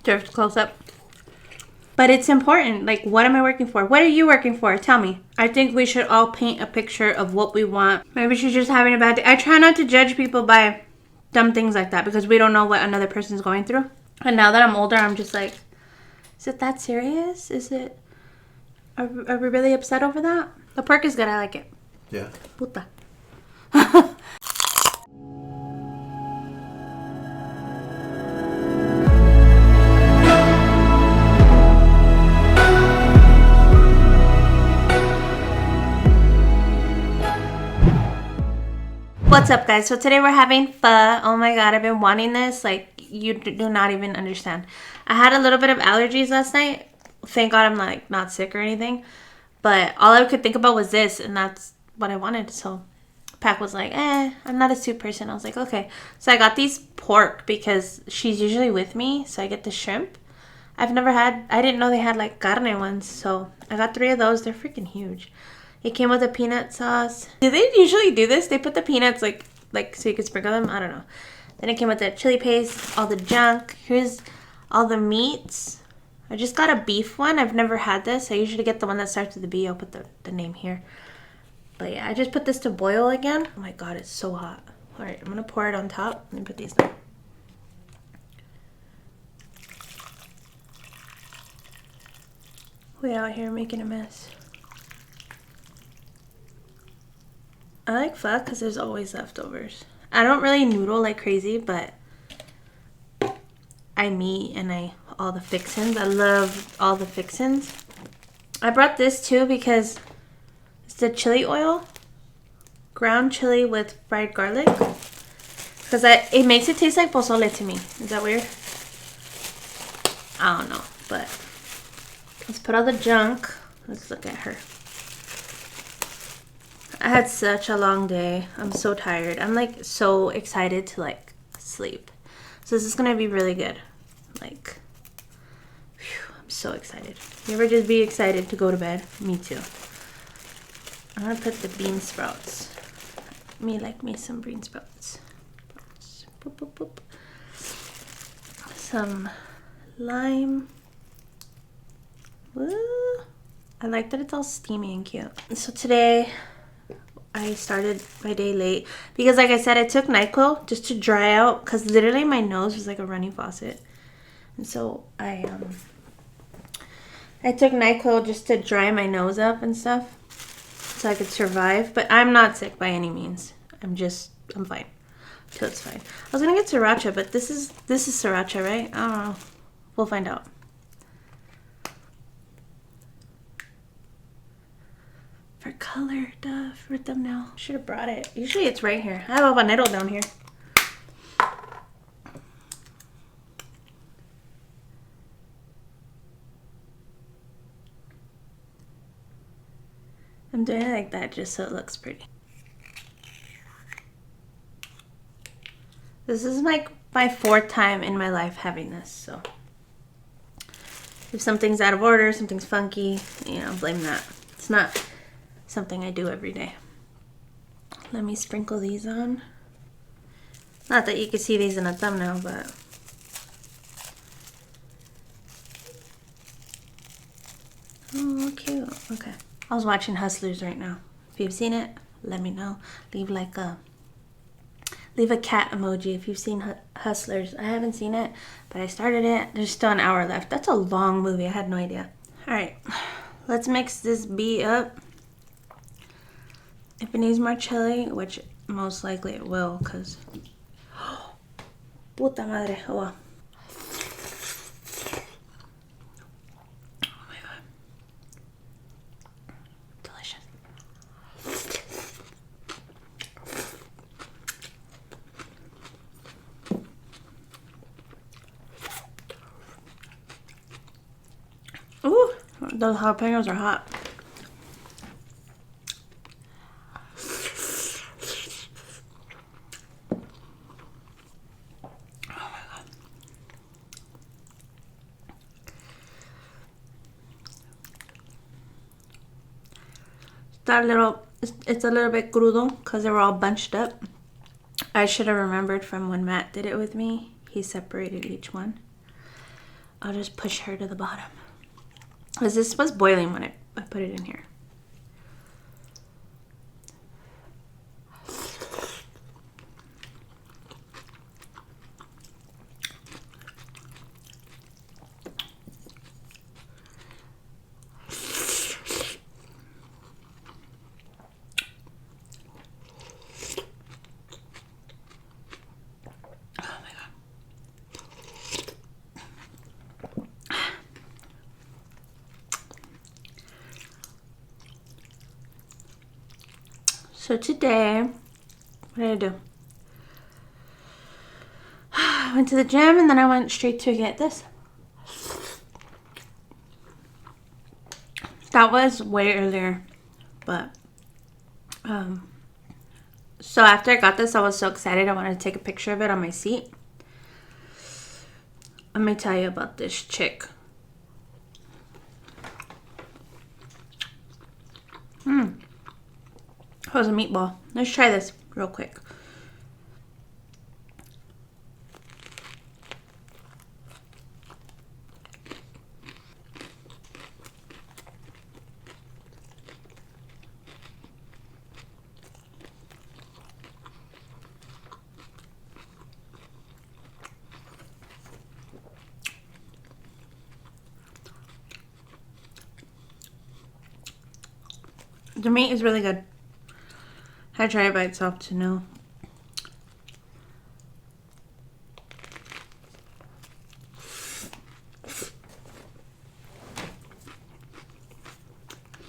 There's close up. But it's important. Like, what am I working for? What are you working for? Tell me. I think we should all paint a picture of what we want. Maybe she's just having a bad day. I try not to judge people by dumb things like that because we don't know what another person's going through. And now that I'm older, I'm just like, is it that serious? Is it... Are we really upset over that? The pork is good. I like it. Yeah. Puta. What's up, guys? So today we're having pho. Oh my god, I've been wanting this. Like, you do not even understand. I had a little bit of allergies last night. Thank god I'm like not sick or anything. But all I could think about was this, and that's what I wanted. So Pak was like, I'm not a soup person. I was like, okay. So I got these pork because she's usually with me. So I get the shrimp. I didn't know they had like carne ones. So I got 3 of those. They're freaking huge. It came with a peanut sauce. Do they usually do this? They put the peanuts like so you could sprinkle them? I don't know. Then it came with the chili paste, all the junk. Here's all the meats. I just got a beef one. I've never had this. I usually get the one that starts with the B. I'll put the name here. But yeah, I just put this to boil again. Oh my god, it's so hot. Alright, I'm going to pour it on top. Let me put these down. We out here making a mess. I like pho because there's always leftovers. I don't really noodle like crazy, but I meat and all the fixins. I love all the fixins. I brought this too because it's the chili oil. Ground chili with fried garlic. Because it makes it taste like pozole to me. Is that weird? I don't know, but let's put all the junk. Let's look at her. I had such a long day. I'm so tired. I'm like so excited to like sleep. So this is gonna be really good. Like, whew, I'm so excited. You ever just be excited to go to bed? Me too. I'm gonna put the bean sprouts. Me some bean sprouts. Boop, boop, boop. Some lime. Woo. I like that it's all steamy and cute. So today I started my day late because, like I said, I took NyQuil just to dry out because literally my nose was like a running faucet. And so I took NyQuil just to dry my nose up and stuff so I could survive. But I'm not sick by any means. I'm fine. So it's fine. I was gonna get sriracha, but this is sriracha, right? I don't know. We'll find out. For color, for thumbnail. Should have brought it. Usually it's right here. I have a habanero down here. I'm doing it like that just so it looks pretty. This is like my 4th time in my life having this, so if something's out of order, something's funky, blame that. It's not something I do every day. Let me sprinkle these on. Not that you can see these in a thumbnail, but oh, cute. Okay. I was watching Hustlers right now. If you've seen it, let me know. Leave a cat emoji if you've seen Hustlers. I haven't seen it, but I started it. There's still an hour left. That's a long movie. I had no idea. All right, let's mix this B up. If it needs more chili, which most likely it will, because puta madre. Oh, well. Oh my god. Delicious. Ooh, those jalapenos are hot. It's a little bit crudo because they were all bunched up. I should have remembered from when Matt did it with me. He separated each one. I'll just push her to the bottom. Because this was boiling when I put it in here. So today, what did I do? I went to the gym and then I went straight to get this. That was way earlier, but so after I got this, I was so excited. I wanted to take a picture of it on my seat. Let me tell you about this chick. That was a meatball. Let's try this real quick. The meat is really good. I try it by itself to know.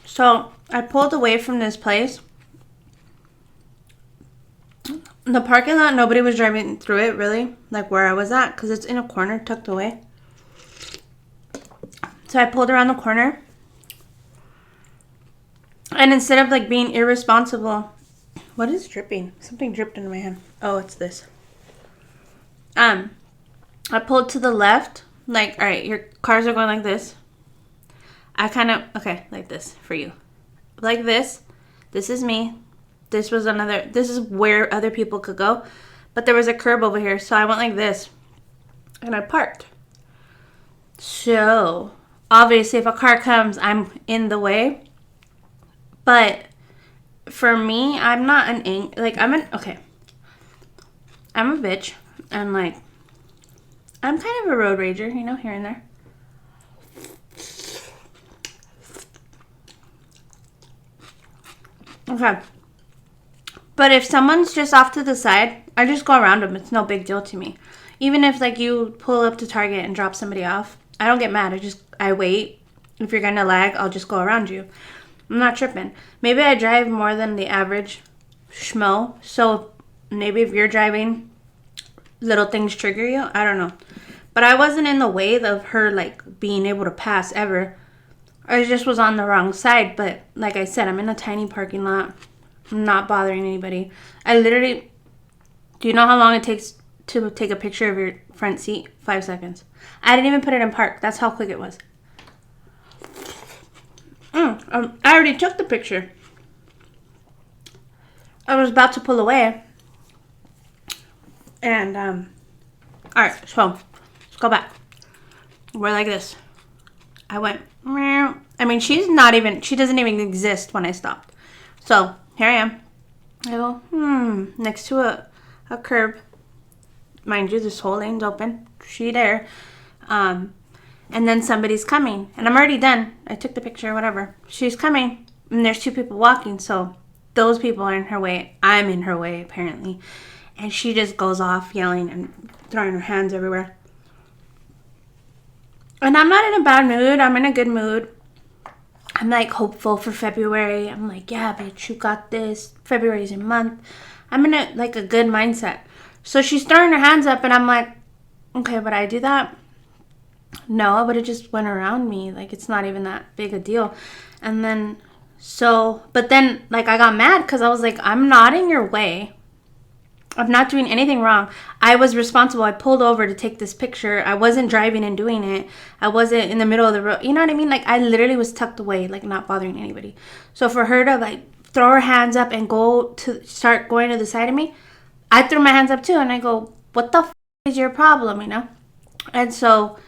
So I pulled away from this place. The parking lot, nobody was driving through it really, like where I was at, because it's in a corner tucked away. So I pulled around the corner. And instead of like being irresponsible, what is dripping? Something dripped into my hand. Oh, it's this. I pulled to the left. Like, all right, your cars are going like this. I kind of, okay, like this for you. Like this. This is me. This was another, this is where other people could go. But there was a curb over here. So I went like this. And I parked. So, obviously, if a car comes, I'm in the way. But for me, I'm not I'm a bitch, and like, I'm kind of a road rager, you know, here and there. Okay. But if someone's just off to the side, I just go around them. It's no big deal to me. Even if like you pull up to Target and drop somebody off, I don't get mad. I wait. If you're gonna lag, I'll just go around you. I'm not tripping. Maybe I drive more than the average schmo. So maybe if you're driving, little things trigger you. I don't know. But I wasn't in the way of her like being able to pass ever. I just was on the wrong side. But like I said, I'm in a tiny parking lot. I'm not bothering anybody. I literally, do you know how long it takes to take a picture of your front seat? 5 seconds. I didn't even put it in park. That's how quick it was. I already took the picture. I was about to pull away. And, alright, so, let's go back. We're like this. I went, meow. I mean, she doesn't even exist when I stopped. So, here I am. I go, next to a curb. Mind you, this whole lane's open. She there. And then somebody's coming. And I'm already done. I took the picture, whatever. She's coming. And there's 2 people walking. So those people are in her way. I'm in her way, apparently. And she just goes off yelling and throwing her hands everywhere. And I'm not in a bad mood. I'm in a good mood. I'm like hopeful for February. I'm like, yeah, bitch, you got this. February's your month. I'm in a good mindset. So she's throwing her hands up. And I'm like, okay, but I do that? No, I would have just went around me. Like, it's not even that big a deal. And then, but then, like, I got mad because I was like, I'm not in your way. I'm not doing anything wrong. I was responsible. I pulled over to take this picture. I wasn't driving and doing it. I wasn't in the middle of the road. You know what I mean? Like, I literally was tucked away, like, not bothering anybody. So for her to, like, throw her hands up and start going to the side of me, I threw my hands up too. And I go, what the f*** is your problem, you know? And so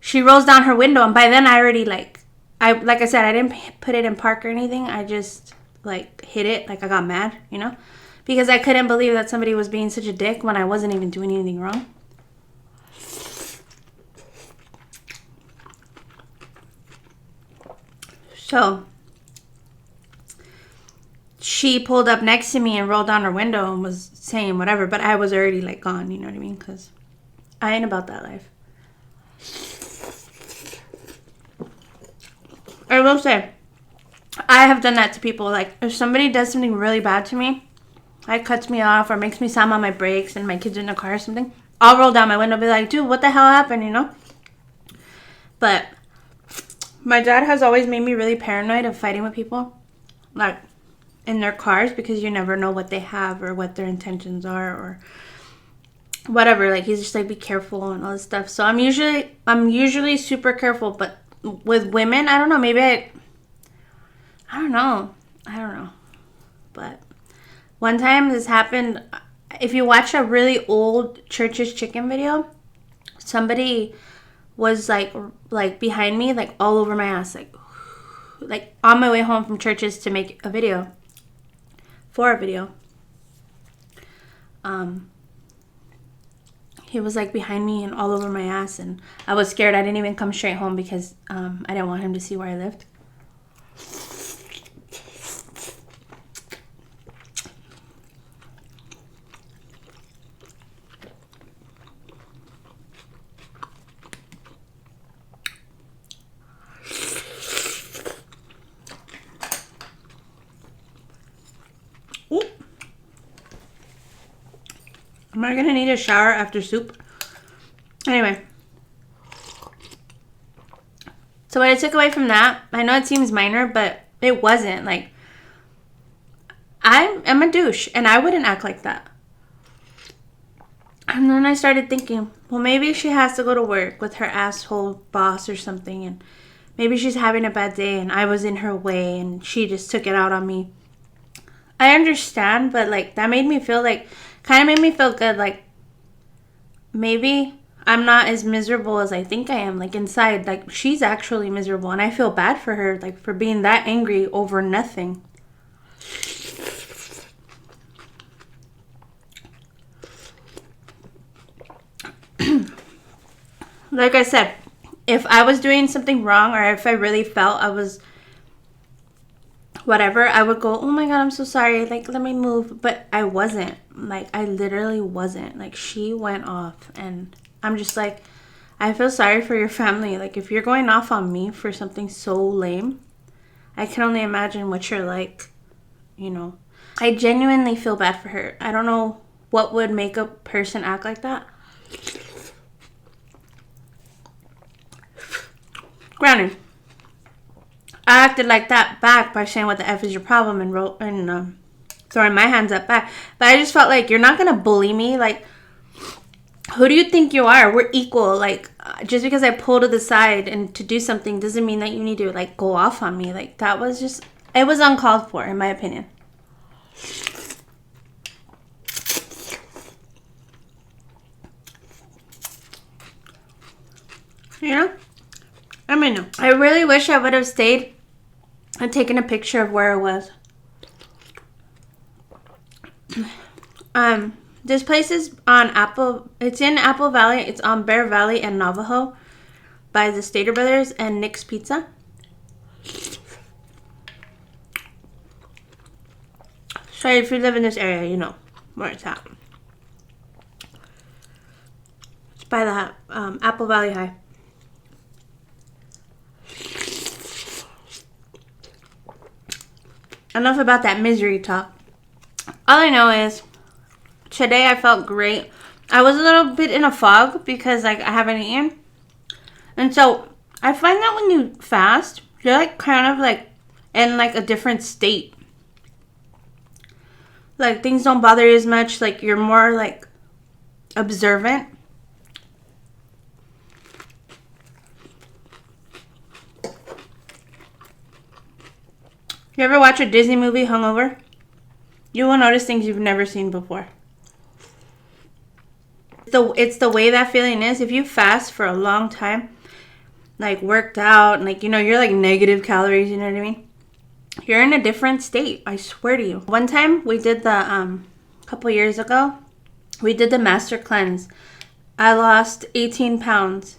she rolls down her window, and by then I already like I said, I didn't put it in park or anything. I just like hit it, like I got mad, you know, because I couldn't believe that somebody was being such a dick when I wasn't even doing anything wrong. So she pulled up next to me and rolled down her window and was saying whatever, but I was already like gone, you know what I mean? Because I ain't about that life. I will say, I have done that to people. Like, if somebody does something really bad to me, like cuts me off or makes me slam on my brakes and my kid's in the car or something, I'll roll down my window and be like, dude, what the hell happened, you know? But my dad has always made me really paranoid of fighting with people, like, in their cars, because you never know what they have or what their intentions are or whatever. Like, he's just like, be careful and all this stuff. So I'm usually super careful, but with women, I don't know, maybe I don't know. But one time this happened, if you watch a really old Church's Chicken video, somebody was like behind me, like all over my ass, like on my way home from Church's to make a video. He was like behind me and all over my ass, and I was scared. I didn't even come straight home because I didn't want him to see where I lived. Ooh. Am I gonna need a shower after soup? Anyway. So what I took away from that, I know it seems minor, but it wasn't. Like, I'm a douche, and I wouldn't act like that. And then I started thinking, well, maybe she has to go to work with her asshole boss or something, and maybe she's having a bad day, and I was in her way, and she just took it out on me. I understand, but, like, that made me feel like, kind of made me feel good, like, maybe I'm not as miserable as I think I am. Like, inside, like, she's actually miserable, and I feel bad for her, like, for being that angry over nothing. Like I said, if I was doing something wrong, or if I really felt I was whatever, I would go, oh my god, I'm so sorry, like, let me move. But I wasn't. Like, I literally wasn't. Like, she went off, and I'm just like, I feel sorry for your family. Like, if you're going off on me for something so lame, I can only imagine what you're like, you know. I genuinely feel bad for her. I don't know what would make a person act like that. Granted, I acted like that back by saying, what the F is your problem, and throwing my hands up back. But I just felt like, you're not going to bully me. Like, who do you think you are? We're equal. Like, just because I pull to the side and to do something doesn't mean that you need to, like, go off on me. Like, that was just, it was uncalled for, in my opinion. You know? I mean, I really wish I would have stayed and taken a picture of where I was. This place is on it's in Apple Valley. It's on Bear Valley and Navajo by the Stater Brothers and Nick's Pizza. So if you live in this area, you know where it's at. It's by the Apple Valley High. Enough about that misery talk. All I know is today I felt great. I was a little bit in a fog because, like, I haven't eaten. And so I find that when you fast, you're, like, kind of, like, in, like, a different state. Like, things don't bother you as much. Like, you're more, like, observant. You ever watch a Disney movie hungover? You will notice things you've never seen before. It's the way that feeling is. If you fast for a long time like worked out and like, you know, you're like negative calories, you know what I mean? You're in a different state, I swear to you. One time we did the a couple years ago, we did the master cleanse. I lost 18 pounds.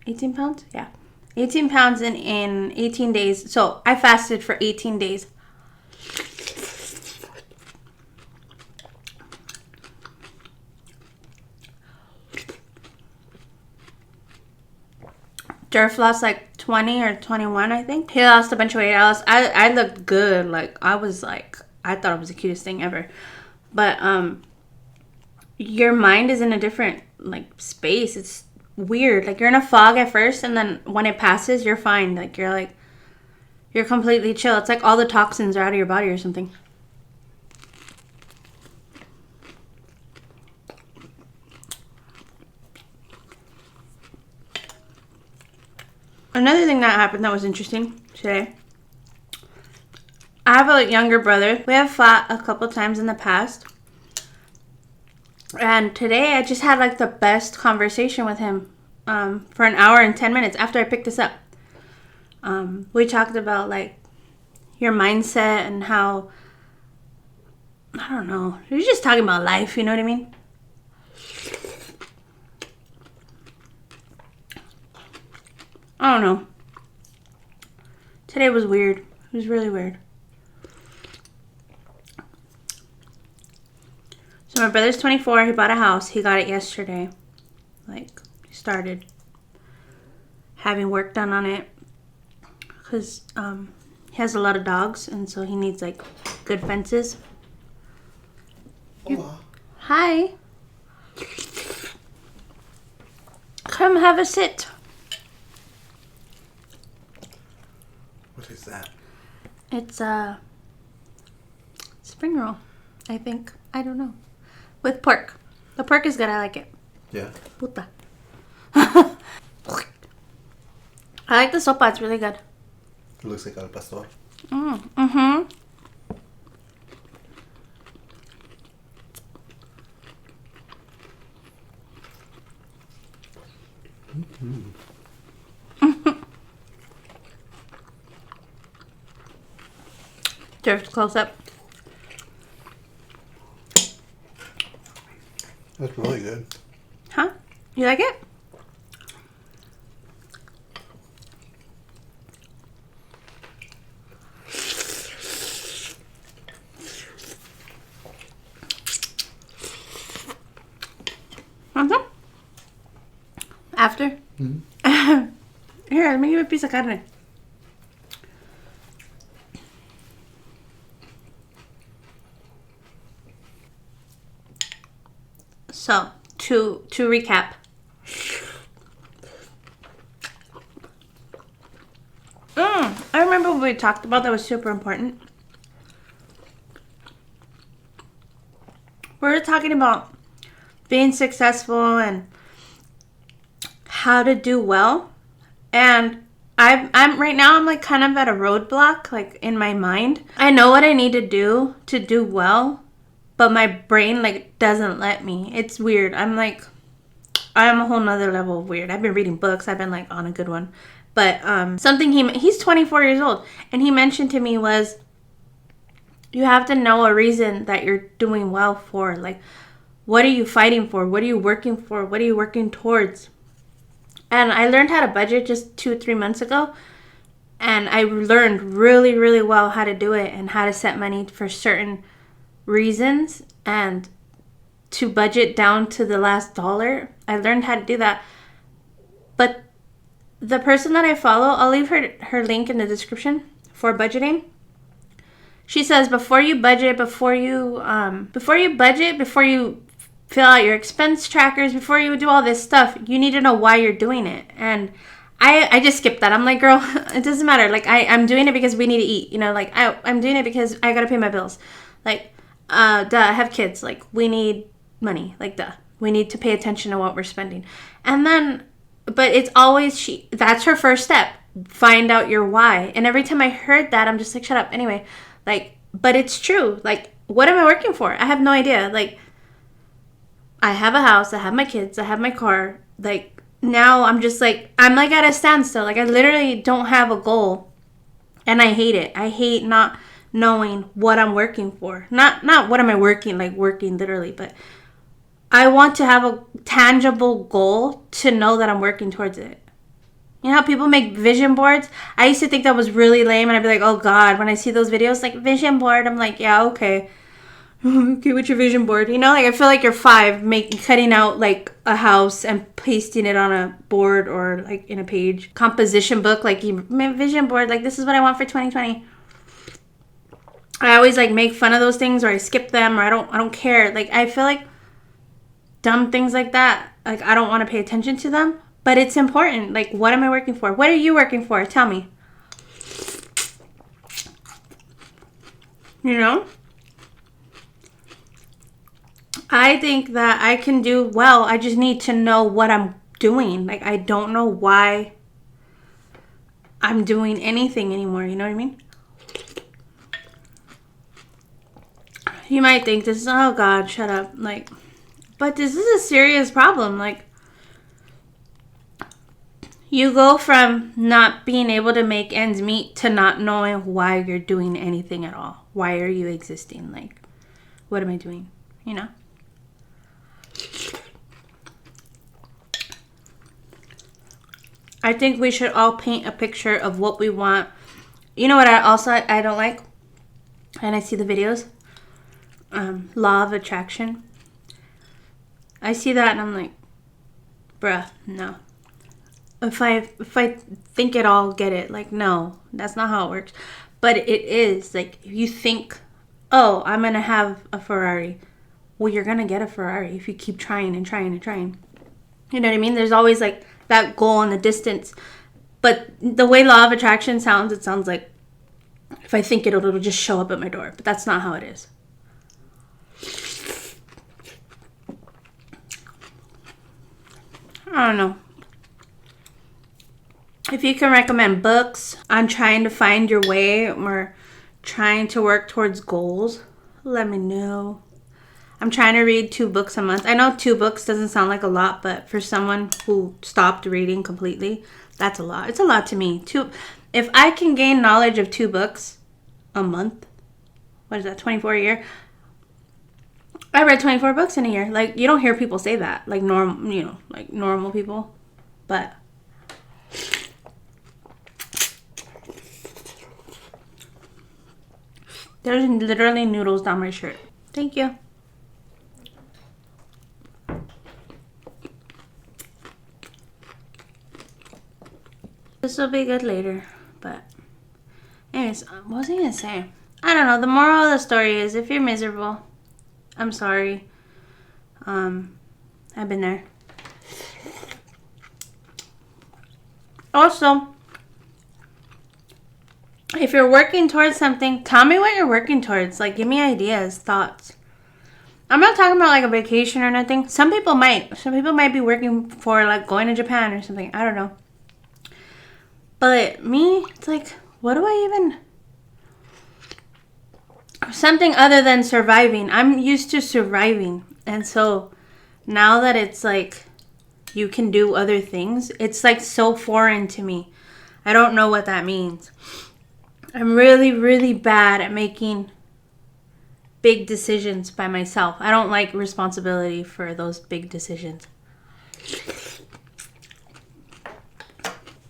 18 pounds? Yeah. 18 pounds in 18 days. So I fasted for 18 days. Durf lost like 20 or 21, I think. He lost a bunch of weight. I looked good. Like, I was like, I thought it was the cutest thing ever. But your mind is in a different like space. It's weird. Like, you're in a fog at first, and then when it passes, you're fine. Like, you're completely chill. It's like all the toxins are out of your body or something. Another thing that happened that was interesting today. I have a younger brother. We have fought a couple times in the past. And today I just had like the best conversation with him for an hour and 10 minutes after I picked this up. We talked about like your mindset and how, I don't know, we were just talking about life, you know what I mean? I don't know. Today was weird. It was really weird. So my brother's 24. He bought a house. He got it yesterday. Like, he started having work done on it. Because he has a lot of dogs. And so he needs, like, good fences. Hola. Hi. Come have a sit. What is that? It's a spring roll, I think. I don't know. With pork. The pork is good. I like it. Yeah. Puta. I like the sopa. It's really good. It looks like al pastor. Mm-hmm. Just close up. That's really good. Huh? You like it? Mm-hmm. After? Mm-hmm. Here, let me give you a piece of carne. So, to recap. I remember what we talked about that was super important. We were talking about being successful and how to do well. And I'm right now I'm like kind of at a roadblock, like in my mind. I know what I need to do well, but my brain like doesn't let me. It's weird. I'm a whole nother level of weird. I've been reading books. I've been like on a good one. But something he's 24 years old, and he mentioned to me was, you have to know a reason that you're doing well for. Like, what are you fighting for? What are you working for? What are you working towards? And I learned how to budget just 2-3 months ago. And I learned really, really well how to do it and how to set money for certain reasons and to budget down to the last dollar. I learned how to do that. But the person that I follow, I'll leave her link in the description for budgeting. She says before you fill out your expense trackers, before you do all this stuff, you need to know why you're doing it. And I just skipped that. I'm like, girl, it doesn't matter. Like, I'm doing it because we need to eat. You know, like, I'm doing it because I gotta pay my bills. Like, duh, I have kids. Like, we need money. Like, duh. We need to pay attention to what we're spending. And then, but it's always that's her first step. Find out your why. And every time I heard that, I'm just like, shut up. Anyway, like, but it's true. Like, what am I working for? I have no idea. Like, I have a house. I have my kids. I have my car. Like, now I'm just like, I'm like at a standstill. Like I literally don't have a goal. And I hate it. I hate not knowing what I'm working for. Not what am I working, like working literally, but I want to have a tangible goal to know that I'm working towards it. You know how people make vision boards? I used to think that was really lame, and I'd be like, oh God, when I see those videos, like vision board, I'm like, yeah, okay. Okay, what's your vision board? You know, like I feel like you're 5, cutting out like a house and pasting it on a board or like in a page. Composition book, like you vision board, like this is what I want for 2020. I always like make fun of those things, or I skip them, or I don't care. Like I feel like dumb things like that, like I don't want to pay attention to them, but it's important. Like what am I working for? What are you working for? Tell me. You know? I think that I can do well. I just need to know what I'm doing. Like I don't know why I'm doing anything anymore. You know what I mean? You might think this is, oh God, shut up. Like, but this is a serious problem. Like, you go from not being able to make ends meet to not knowing why you're doing anything at all. Why are you existing? Like, what am I doing? You know? I think we should all paint a picture of what we want. You know what I don't like? And I see the videos. Law of attraction. I see that and I'm like, bruh, no. If I think it, I'll get it. Like, no, that's not how it works. But it is. Like, if you think, oh, I'm going to have a Ferrari. Well, you're going to get a Ferrari if you keep trying and trying and trying. You know what I mean? There's always, like, that goal in the distance. But the way law of attraction sounds, it sounds like if I think it, it'll just show up at my door. But that's not how it is. I don't know. If you can recommend books on trying to find your way or trying to work towards goals, let me know. I'm trying to read 2 books a month. I know 2 books doesn't sound like a lot, but for someone who stopped reading completely, that's a lot. It's a lot to me. If I can gain knowledge of 2 books a month, what is that, 24 a year? I read 24 books in a year. Like, you don't hear people say that. Like, normal people. But there's literally noodles down my shirt. Thank you. This will be good later. But anyways, what was I going to say? I don't know. The moral of the story is if you're miserable, I'm sorry. I've been there. Also, if you're working towards something, tell me what you're working towards. Like, give me ideas, thoughts. I'm not talking about like a vacation or nothing. Some people might. Some people might be working for like going to Japan or something. I don't know. But me, it's like, what do I even... Something other than surviving. I'm used to surviving. And so now that it's like you can do other things, it's like so foreign to me. I don't know what that means. I'm really, really bad at making big decisions by myself. I don't like responsibility for those big decisions.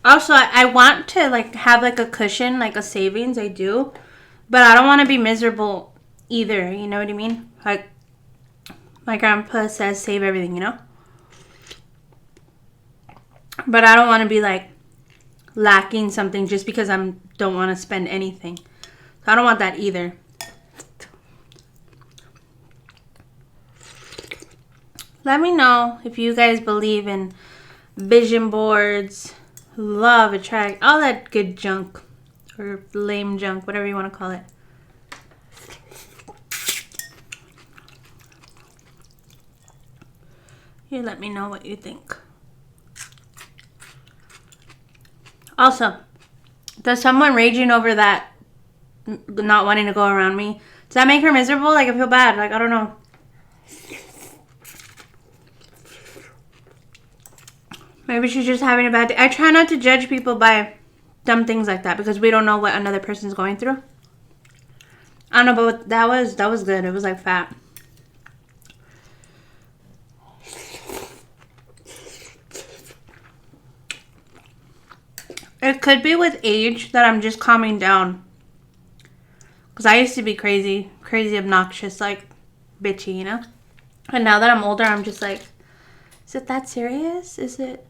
Also, I want to like have like a cushion, like a savings. I do. But I don't want to be miserable either. You know what I mean? Like my grandpa says, save everything, you know? But I don't want to be like lacking something just because I don't want to spend anything. So I don't want that either. Let me know if you guys believe in vision boards, law of attraction, all that good junk. Or lame junk, whatever you want to call it. You let me know what you think. Also, does someone raging over that not wanting to go around me, does that make her miserable? Like, I feel bad. Like, I don't know. Maybe she's just having a bad day. I try not to judge people by dumb things like that because we don't know what another person's going through. I don't know, but that was good. It was like fat. It could be with age that I'm just calming down. Because I used to be crazy obnoxious, like bitchy, you know? And now that I'm older, I'm just like, is it that serious? Is it...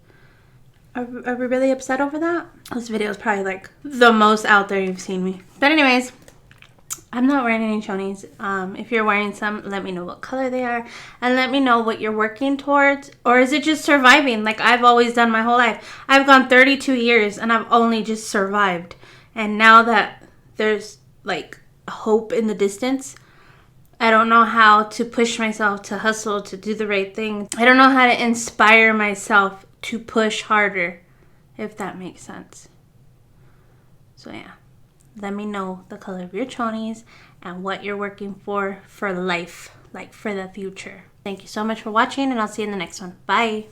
Are we really upset over that? This video is probably like the most out there you've seen me. But anyways, I'm not wearing any chonies. If you're wearing some, let me know what color they are. And let me know what you're working towards. Or is it just surviving like I've always done my whole life? I've gone 32 years and I've only just survived. And now that there's like hope in the distance, I don't know how to push myself to hustle, to do the right thing. I don't know how to inspire myself to push harder, if that makes sense. So yeah, let me know the color of your chonies and what you're working for life, like for the future. Thank you so much for watching, and I'll see you in the next one. Bye.